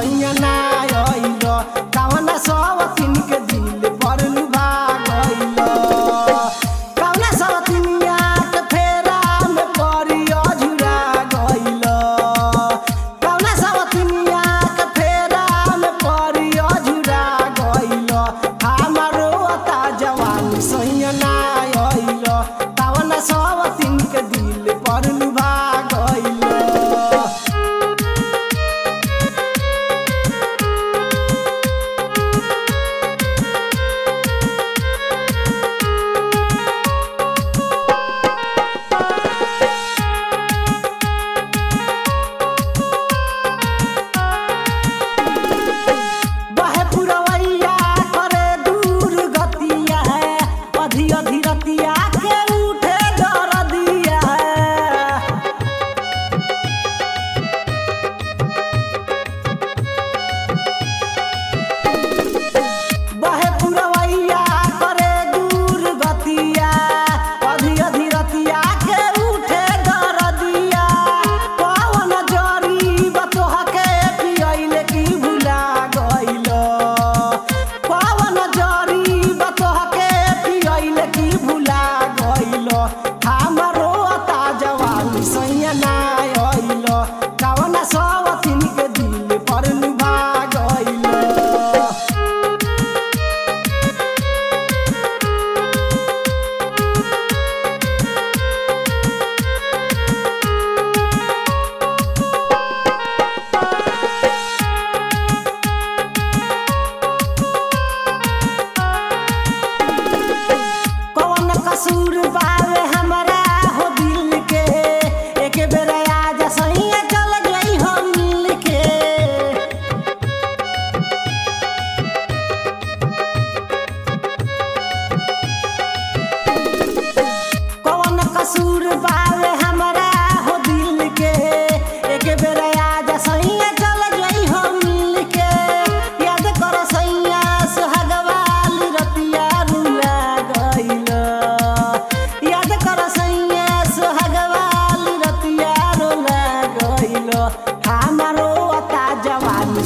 सैया ना आइल कवना सवतीन के दिल पर लुभा गइल कवना सवतीनिया के फेरा में पड़ी अझुरा गइल कवना सवतीनिया के फेरा में पड़ी अझुरा गइल हमारो ता जवानी सैया ना आइल कवना सवतीन के दिल पर लुभा गइल।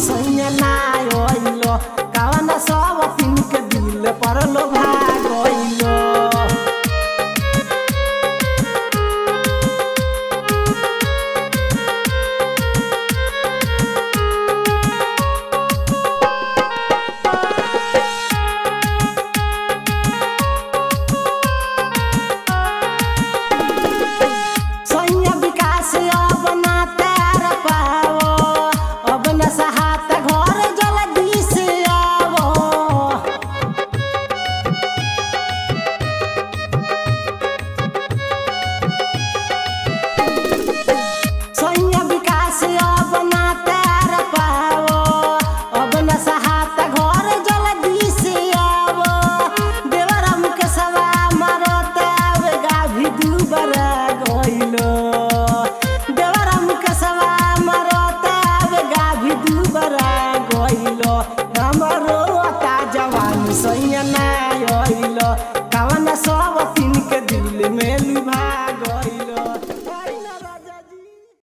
सैया ना आइल कवना सवतीन के दिल पर लुभा गइल। सैया विकास अब ना तार पाओ अब न सहात घर जल्दी से आवो सैया विकास अब ना तार पाओ अब न सहात घर जल्दी से आवो देवरा मुके सवा मरता गाभी दुबरा गइलो देवरा मुके सवा मरता गाभी दुबरा गइलो हमरो ता जवानी सैया ना आइल कवना सवतीन के दिल में लुभा गइल।